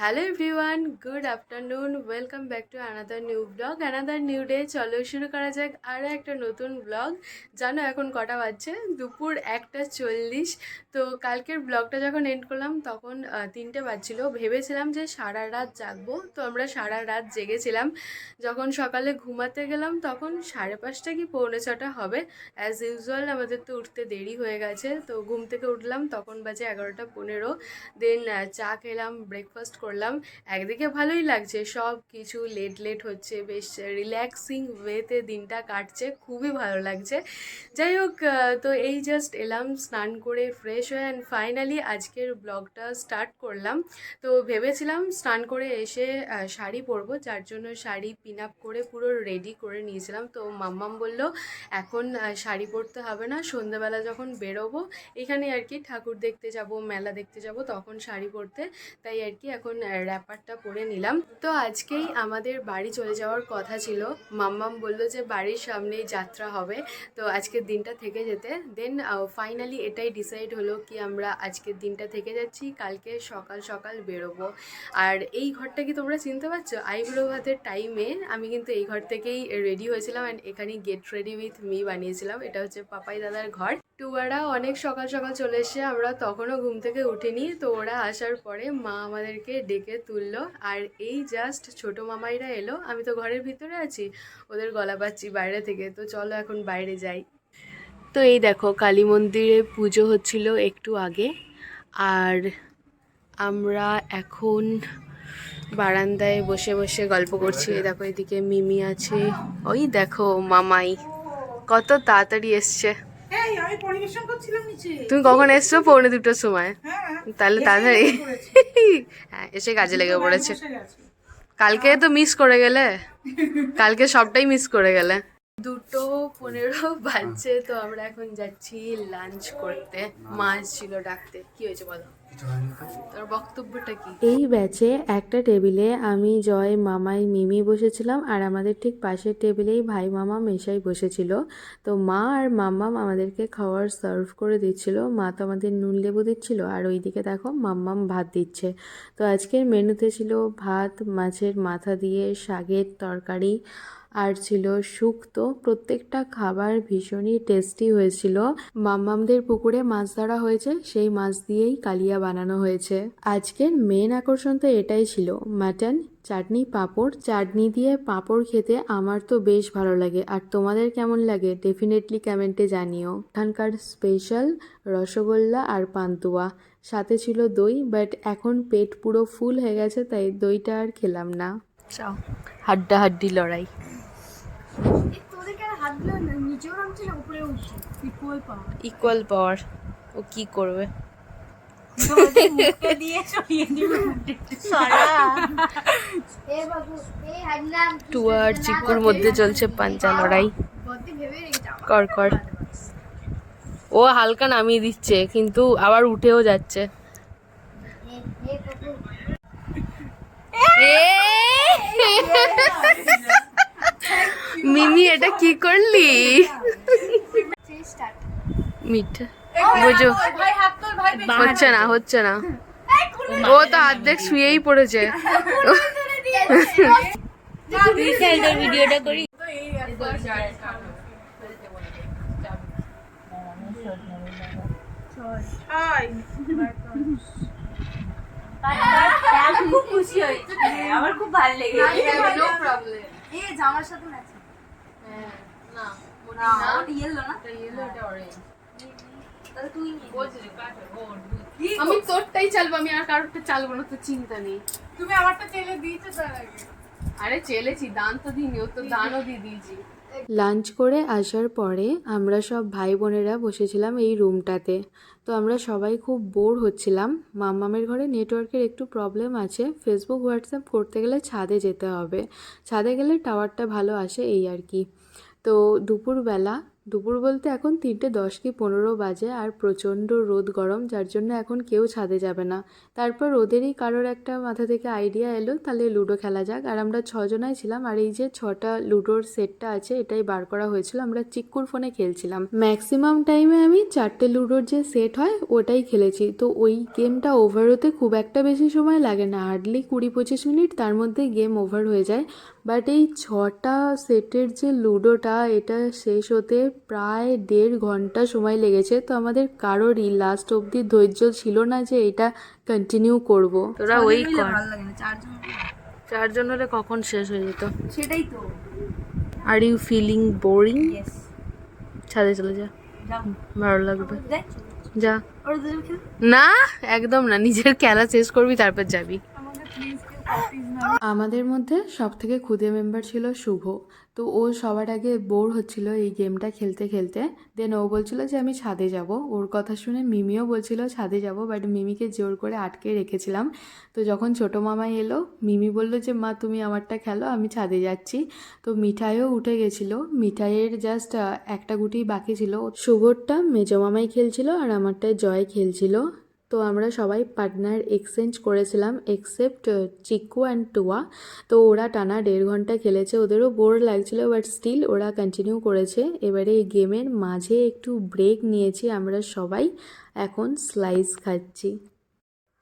Hello everyone, good afternoon. Welcome back to another new blog, another new day. চলো শুরু করা যাক আরও একটা নতুন ব্লগ। জানো এখন কটা বাজছে? দুপুর 1:40। তো কালকের ব্লগটা যখন এন্ড করলাম তখন 3টে বাজছিল। ভেবেছিলাম যে সারা রাত জাগবো, তো আমরা সারা রাত জেগেছিলাম। যখন সকালে ঘুমাতে গেলাম তখন 5:30 কি 5:45 হবে। অ্যাজ ইউজুয়াল আমাদের তো উঠতে দেরি হয়ে গেছে, তো ঘুম থেকে উঠলাম তখন বাজে 11:15। দেন চা খেলাম, ব্রেকফাস্ট করলাম। একদিকে ভালোই লাগছে, সব কিছু লেট লেট হচ্ছে, বেশ রিল্যাক্সিং ওয়েতে দিনটা কাটছে, খুবই ভালো লাগছে। যাই হোক, তো এই জাস্ট এলাম স্নান করে ফ্রেশ হয়ে, অ্যান্ড ফাইনালি আজকের ব্লগটা স্টার্ট করলাম। তো ভেবেছিলাম স্নান করে এসে শাড়ি পরবো, যার জন্য শাড়ি পিন আপ করে পুরো রেডি করে নিয়েছিলাম। তো মাম্মাম বলল এখন শাড়ি পরতে হবে না, সন্ধ্যাবেলা যখন বেরোবো এখানে আর কি ঠাকুর দেখতে যাব, মেলা দেখতে যাব, তখন শাড়ি পরতে। তাই আর কি এখন র্যাপারটা পরে নিলাম। তো আজকেই আমাদের বাড়ি চলে যাওয়ার কথা ছিল। মাম্মাম বলল যে বাড়ির সামনেই যাত্রা হবে, তো আজকের দিনটা থেকে যেতে। দেন ফাইনালি এটাই ডিসাইড হলো কি আমরা আজকের দিনটা থেকে যাচ্ছি, কালকে সকাল সকাল বেরোবো। আর এই ঘরটা কি তোমরা চিনতে পারছো? আইবুড়ো ভাতের টাইমে আমি কিন্তু এই ঘর থেকেই রেডি হয়েছিলাম, অ্যান্ড এখানেই গেট রেডি উইথ মি বানিয়েছিলাম। এটা হচ্ছে পাপাই দাদার ঘর। টুয়ারা অনেক সকাল সকাল চলে এসে, আমরা তখনও ঘুম থেকে উঠিনি। তো ওরা আসার পরে মা আমাদেরকে ডেকে তুললো, আর এই জাস্ট ছোটো মামাইরা এলো। আমি তো ঘরের ভিতরে আছি, ওদের গলা পাচ্ছি বাইরে থেকে। তো চলো এখন বাইরে যাই। তো এই দেখো কালী মন্দিরে পুজো হচ্ছিল একটু আগে, আর আমরা এখন বারান্দায় বসে বসে গল্প করছি। এই দেখো এদিকে মিমি আছে, ওই দেখো মামাই কত তাড়াতাড়ি এসছে। তুমি কখন এসছো? 1:45-র সময়। তাহলে তাড়াতাড়ি হ্যাঁ, এসে কাজে লেগে পড়েছে। কালকে তো মিস করে গেলে, কালকে সবটাই মিস করে গেলে। 2:15 বাজছে, তো আমরা এখন যাচ্ছি লাঞ্চ করতে। মাছ ছিল ডাকতে। কি হয়েছে বলো, তোর বক্তব্যটা কি? এই ব্যাচে একটা টেবিলে আমি, জয়, মামাই, মিমি বসেছিলাম, আর আমাদের ঠিক পাশের টেবিলেই ভাই মামা মেশাই বসেছিল। তো মা আর মাম্মাম আমাদেরকে খাবার সার্ভ করে দিচ্ছিল। মা তো আমাদের নুন লেবু দিচ্ছিল, আর ওইদিকে দেখো মাম্মাম ভাত দিচ্ছে। তো আজকের মেনুতে ছিল ভাত, মাছের মাথা দিয়ে শাকের তরকারি, আর ছিল শুক্তো। প্রত্যেকটা খাবার ভীষণই টেস্টি হয়েছিল। মাম্মামদের পুকুরে মাছ ধরা হয়েছে, সেই মাছ দিয়েই কালিয়া বানানো হয়েছে। আজকের মেন আকর্ষণ তো এটাই ছিল, মাটন, চাটনি, পাঁপড়। চাটনি দিয়ে পাঁপড় খেতে আমার তো বেশ ভালো লাগে, আর তোমাদের কেমন লাগে ডেফিনেটলি কমেন্টে জানিও। এখানকার স্পেশাল রসগোল্লা আর পান্তুয়া, সাথে ছিল দই, বাট এখন পেট পুরো ফুল হয়ে গেছে, তাই দইটা আর খেলাম না। হাড্ডাহাড্ডি লড়াই। ইকুয়াল পাওয়ার। ও কি করবে? টুয়া আর চিকুর মধ্যে চলছে পাঞ্চা লড়াই। কর কর। ও হালকা নামিয়ে দিচ্ছে, কিন্তু আবার উঠেও যাচ্ছে। মিমি এটা কি করলি? মিট বুঝো, হচ্ছে না হচ্ছে না। ও তো অর্ধেক শুয়েই পড়েছে। ভিডিওটা করি। খুব খুশি হয়েছে, আমার খুব ভালো লেগেছে। জামার সাথে ম্যাচ। না ইয়েলো না, ইয়েলো এটা অরেঞ্জ। তাহলে তুই বলছিস আমি তোরটাই চালবো, আমি আর কারোরটা চালবো না, তো চিন্তা নেই। তুমি আমারটা চেলে দিয়েছো তার আগে। আরে চেলেছি, দান তো দিইনি, ও তো দানও দিয়ে দিয়েছি। লাঞ্চ করে আসার পরে আমরা সব ভাই বোনেরা বসেছিলাম এই রুমটাতে। তো আমরা সবাই খুব বোর হচ্ছিলাম। মাম্মামের ঘরে নেটওয়ার্কের একটু প্রবলেম আছে, ফেসবুক হোয়াটসঅ্যাপ করতে গেলে ছাদে যেতে হবে, ছাদে গেলে টাওয়ারটা ভালো আসে, এই আর কি। তো দুপুরবেলা দুপুর বলতে এখন 3:10 কি 15 বাজে, আর প্রচণ্ড রোদ গরম, যার জন্য এখন কেউ ছাদে যাবে না। তারপর ওদেরই কারোর একটা মাথা থেকে আইডিয়া এলো, তাহলে লুডো খেলা যাক। আর আমরা 6জনাই ছিলাম, আর এই যে 6টা লুডোর সেটটা আছে এটাই বার করা হয়েছিল, আমরা চিক্কুর ফোনে খেলছিলাম। ম্যাক্সিমাম টাইমে আমি 4টে লুডোর যে সেট হয় ওটাই খেলেছি। তো ওই গেমটা ওভার হতে খুব একটা বেশি সময় লাগে না, হার্ডলি 20-25 মিনিট, তার মধ্যে গেম ওভার হয়ে যায়। বাট এই 6টা সেটের যে লুডোটা, এটা শেষ হতে প্রায় 1.5 ঘন্টা সময় লেগেছে। তো আমাদের কারোরই লাস্ট অবধি ধৈর্য ছিল না যে এটা কন্টিনিউ করব। তোরা ওই কর, 4জন হলে কখন শেষ হয়ে যেত। সেটাই তো। Are you feeling boring? ছাদে চলে যা, ভালো লাগবে। যা। না একদম না, নিজের খেলা শেষ করবি তারপর যাবি। আমাদের মধ্যে সব থেকে ক্ষুদে মেম্বার ছিল শুভ। তো ও সবার আগে বোর হচ্ছিল এই গেমটা খেলতে খেলতে। দেন ও বলছিল যে আমি ছাদে যাব। ওর কথা শুনে মিমিও বলছিল ছাদে যাব, বাট মিমিকে জোর করে আটকে রেখেছিলাম। তো যখন ছোটো মামাই এলো, মিমি বলল যে মা তুমি আমারটা খেলো, আমি ছাদে যাচ্ছি। তো মিঠাইও উঠে গেছিলো, মিঠাইয়ের জাস্ট একটা গুটি বাকি ছিল। শুভরটা মেজো মামাই খেলছিল আর আমারটায় জয় খেলছিল। তো আমরা সবাই পার্টনার এক্সচেঞ্জ করেছিলাম এক্সেপ্ট চিক্কু অ্যান্ড টুয়া। তো ওরা টানা 1.5 ঘন্টা খেলেছে, ওদেরও বোর লাগছিল, বাট স্টিল ওরা কন্টিনিউ করেছে। এবারে এই গেমের মাঝে একটু ব্রেক নিয়েছি আমরা সবাই, এখন স্লাইস খাচ্ছি।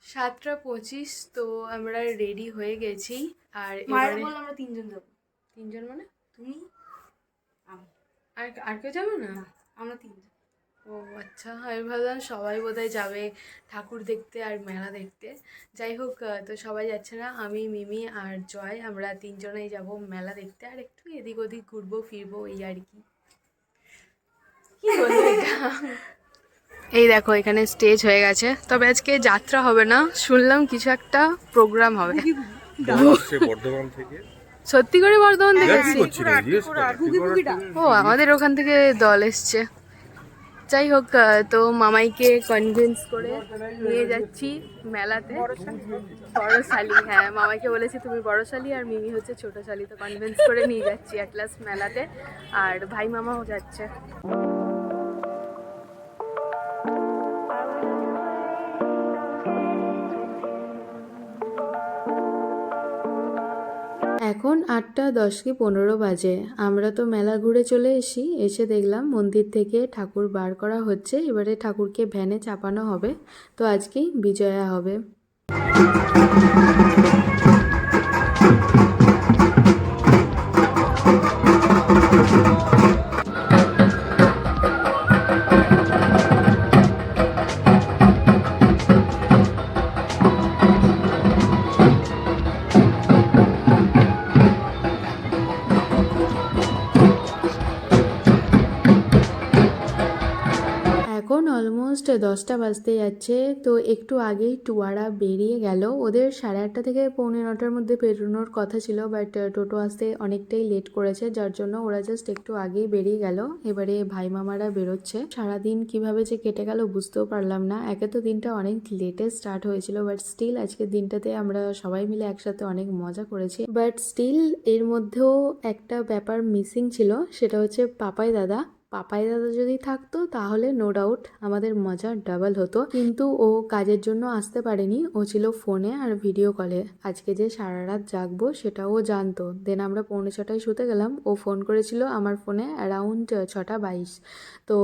7:25, তো আমরা রেডি হয়ে গেছি। আর এবারে আমরা 3জন যাবো। 3জন মানে তুমি, আমি, আর কেউ যাবে না? আমরা 3জন। ও আচ্ছা, আমি ভাবলাম সবাই বোধহয় যাবে ঠাকুর দেখতে আর মেলা দেখতে। যাই হোক, তো সবাই যাচ্ছে না, আমি মিমি আর জয় আমরা 3জনেই যাব মেলা দেখতে, আর একটু এদিক ওদিক ঘুরবো ফিরবো, এই আর কি। কি বলবো এটা। এই দেখো এখানে স্টেজ হয়ে গেছে, তবে আজকে যাত্রা হবে না, শুনলাম কিছু একটা প্রোগ্রাম হবে। বর্ধমান থেকে। সত্যি করে বর্ধমান থেকে এসেছি? ও আমাদের ওখান থেকে দল এসছে। যাই হোক, তো মামাইকে কনভিন্স করে নিয়ে যাচ্ছি মেলাতে। বড় শালি, হ্যাঁ মামাইকে বলেছি তুমি বড় শালি আর মিমি হচ্ছে ছোট শালি, তো কনভিন্স করে নিয়ে যাচ্ছি অ্যাট লাস্ট মেলাতে। আর ভাই মামাও যাচ্ছে। এখন 8:10 কি 15 বাজে। আমরা তো মেলা ঘুরে চলে এসে দেখলাম মন্দির থেকে ঠাকুর বার করা হচ্ছে, এবারে ঠাকুরকে ভ্যানে চাপানো হবে। তো আজকেই বিজয়া হবে। এখন অলমোস্ট 10টা বাজতে যাচ্ছে। তো একটু আগেই টুয়ারা বেরিয়ে গেল, ওদের 8:30 থেকে 8:45-9টার মধ্যে বেরোনোর কথা ছিল, বাট টোটো আসতে অনেকটাই লেট করেছে, যার জন্য ওরা জাস্ট একটু আগেই বেরিয়ে গেল। এবারে ভাই মামারা বেরোচ্ছে। সারাদিন কিভাবে যে কেটে গেল বুঝতেও পারলাম না। একে তো দিনটা অনেক লেটে স্টার্ট হয়েছিল, বাট স্টিল আজকের দিনটাতে আমরা সবাই মিলে একসাথে অনেক মজা করেছি। বাট স্টিল এর মধ্যেও একটা ব্যাপার মিসিং ছিল, সেটা হচ্ছে পাপাই দাদা যদি থাকতো তাহলে নো ডাউট আমাদের মজা ডাবল হতো। কিন্তু ও কাজের জন্য আসতে পারেনি, ও ছিল ফোনে আর ভিডিও কলে। আজকে যে সারা রাত জাগবো সেটাও ও জানতো। দেন আমরা 6:45 শুতে গেলাম, ও ফোন করেছিল আমার ফোনে অ্যারাউন্ড 6:22। তো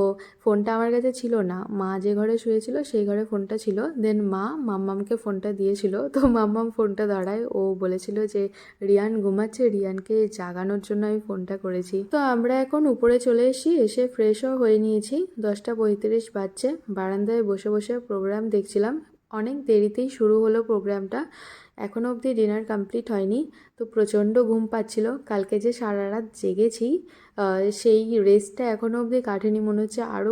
ফোনটা আমার কাছে ছিল না, মা যে ঘরে শুয়েছিল সেই ঘরে ফোনটা ছিল। দেন মা মাম্মামকে ফোনটা দিয়েছিল, তো মাম্মাম ফোনটা ধরায়। ও বলেছিল যে রিয়ান ঘুমাচ্ছে, রিয়ানকে জাগানোর জন্য আমি ফোনটা করেছি। তো আমরা এখন উপরে চলে এসে ফ্রেশও হয়ে নিয়েছি। 10:35 বাজছে, বারান্দায় বসে বসে প্রোগ্রাম দেখছিলাম। অনেক দেরিতেই শুরু হলো প্রোগ্রামটা, এখনও অবধি ডিনার কমপ্লিট হয়নি। তো প্রচণ্ড ঘুম পাচ্ছিল, কালকে যে সারা রাত জেগেছি সেই রেস্টটা এখনও অবধি কাটেনি, মনে হচ্ছে আরও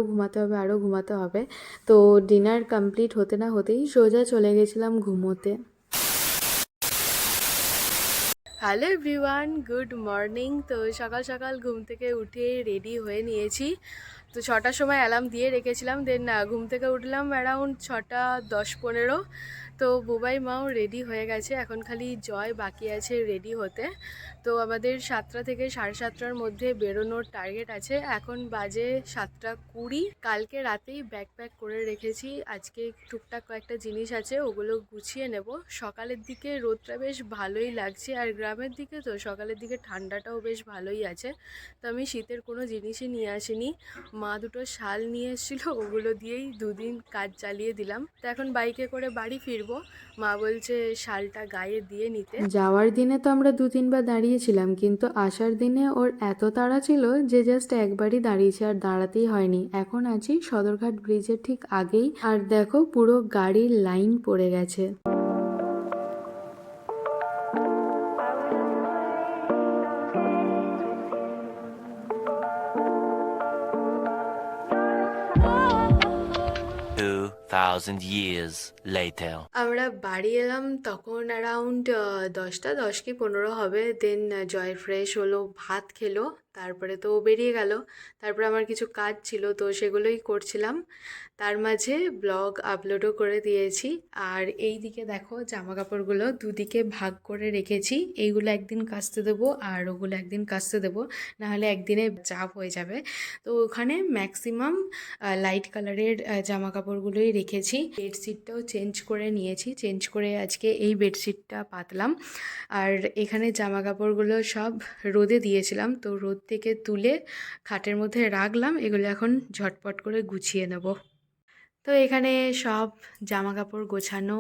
ঘুমাতে হবে। তো ডিনার কমপ্লিট হতে না হতেই সোজা চলে গেছিলাম ঘুমোতে। Hello everyone, good morning. তো সকাল সকাল ঘুম থেকে উঠে রেডি হয়ে নিয়েছি। তো 6টার সময় অ্যালার্ম দিয়ে রেখেছিলাম, দেন ঘুম থেকে উঠলাম অ্যারাউন্ড 6:10-15। তো বুবাই মাও রেডি হয়ে গেছে, এখন খালি জয় বাকি আছে রেডি হতে। তো আমাদের 7টা থেকে 7:30টার মধ্যে বেরোনোর টার্গেট আছে। এখন বাজে 7:20। কালকে রাতেই ব্যাগ প্যাক করে রেখেছি, আজকে টুকটাক কয়েকটা জিনিস আছে ওগুলো গুছিয়ে নেব। সকালের দিকে রোদটা বেশ ভালোই লাগছে, আর গ্রামের দিকে তো সকালের দিকে ঠান্ডাটাও বেশ ভালোই আছে। তো আমি শীতের কোনো জিনিসই নিয়ে আসিনি, মা দুটো শাল নিয়ে এসেছিলো, ওগুলো দিয়েই দুদিন কাজ চালিয়ে দিলাম। তো এখন বাইকে করে বাড়ি ফিরবো, মা বলছে শালটা গায়ে দিয়ে নিতে। যাওয়ার দিনে তো আমরা 2-3 বার দাঁড়িয়েছিলাম, কিন্তু আসার দিনে ওর এত তাড়া ছিল যে জাস্ট একবারই দাঁড়িয়েছে, আর দাঁড়াতেই হয়নি। এখন আছি সদরঘাট ব্রিজের ঠিক আগেই, আর দেখো পুরো গাড়ির লাইন পড়ে গেছে। 2,000 years later. আমরা বাড়ি এলাম তখন অ্যারাউন্ড 10টা 10 কি 15 হবে। দেন জয় ফ্রেশ হলো, ভাত খেলো, তারপরে তো ও বেরিয়ে গেল। তারপরে আমার কিছু কাজ ছিল, তো সেগুলোই করছিলাম। তার মাঝে ব্লগ আপলোডও করে দিয়েছি। আর এই দিকে দেখো জামা কাপড়গুলো দুদিকে ভাগ করে রেখেছি, এইগুলো একদিন কাচতে দেবো আর ওগুলো একদিন কাচতে দেবো, নাহলে একদিনে চাপ হয়ে যাবে। তো ওখানে ম্যাক্সিমাম লাইট কালারের জামা কাপড়গুলোই রেখেছি। বেডশিটটাও চেঞ্জ করে নিয়েছি, চেঞ্জ করে আজকে এই বেডশিটটা পাতলাম। আর এখানে জামা কাপড়গুলো সব রোদে দিয়েছিলাম, তো রোদ থেকে তুলে খাটের মধ্যে রাখলাম। এগুলো এখন ঝটপট করে গুছিয়ে নেব। তো এখানে সব জামা কাপড় গোছানো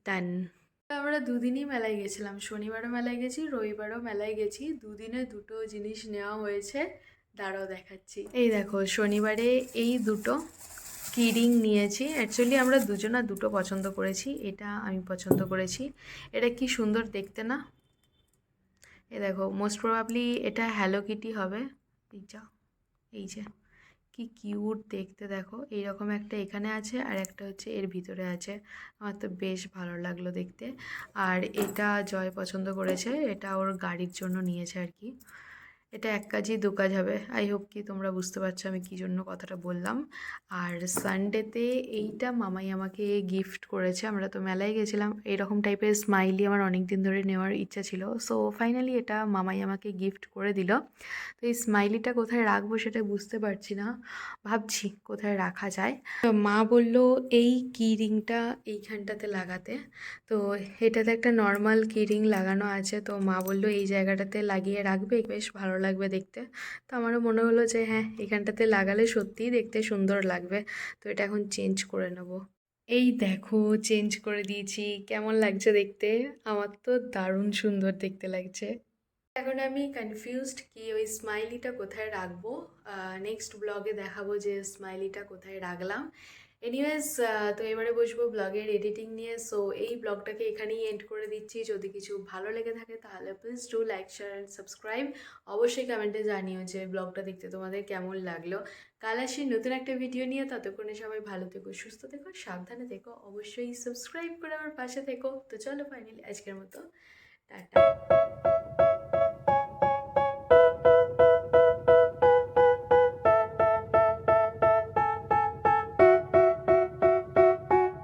ডান। আমরা দুদিনই মেলায় গেছিলাম, শনিবারও মেলায় গেছি, রবিবারও মেলায় গেছি। দুদিনে দুটো জিনিস নেওয়া হয়েছে, দাঁড়াও দেখাচ্ছি। এই দেখো, শনিবারে এই দুটো কিরিং নিয়েছি। অ্যাকচুয়ালি আমরা দুজনা দুটো পছন্দ করেছি, এটা আমি পছন্দ করেছি। এটা কি সুন্দর দেখতে না? এ দেখো, মোস্ট প্রবাবলি এটা হ্যালো কিটি হবে। এই যে কি কিউট দেখতে, দেখো এইরকম একটা এখানে আছে আর একটা হচ্ছে এর ভিতরে আছে। আমার তো বেশ ভালো লাগলো দেখতে। আর এটা জয় পছন্দ করেছে, এটা ওর গাড়ির জন্য নিয়েছে আর কি। এটা এক কাজই দু কাজ হবে। আই হোপ কি তোমরা বুঝতে পারছো আমি কী জন্য কথাটা বললাম। আর সানডেতে এইটা মামাই আমাকে গিফট করেছে। আমরা তো মেলায় গেছিলাম, এইরকম টাইপের স্মাইলি আমার অনেক দিন ধরে নেওয়ার ইচ্ছা ছিল। সো ফাইনালি এটা মামাই আমাকে গিফট করে দিল। তো এই স্মাইলিটা কোথায় রাখবো সেটা বুঝতে পারছি না, ভাবছি কোথায় রাখা যায়। তো মা বলল এই কি রিংটা এইখানটাতে লাগাতে। তো এটাতে একটা নর্মাল কি রিং লাগানো আছে, তো মা বললো এই জায়গাটাতে লাগিয়ে রাখবে, বেশ ভালো লাগবে দেখতে। তো আমারও মনে হলো যে হ্যাঁ, এখানটাতে লাগালে সত্যিই দেখতে সুন্দর লাগবে। তো এটা এখন চেঞ্জ করে নেব। এই দেখো চেঞ্জ করে দিয়েছি, কেমন লাগছে দেখতে? আমার তো দারুণ সুন্দর দেখতে লাগছে। এখন আমি কনফিউজড কি ওই স্মাইলিটা কোথায় রাখবো। নেক্সট ব্লগে দেখাবো যে স্মাইলিটা কোথায় রাখলাম। এনিওয়েজ, তো এবারে বসবো ব্লগের এডিটিং নিয়ে। সো এই ব্লগটাকে এখানেই এন্ড করে দিচ্ছি। যদি কিছু ভালো লেগে থাকে তাহলে please do like, share and subscribe. অবশ্যই কমেন্টে জানিও যে ব্লগটা দেখতে তোমাদের কেমন লাগলো। কাল আসি নতুন একটা ভিডিও নিয়ে, ততক্ষণে সবাই ভালো থেকো, সুস্থ থেকো, সাবধানে থেকো। অবশ্যই সাবস্ক্রাইব করে আমার পাশে থেকো। তো চলো ফাইনালি আজকের মতো টাটা।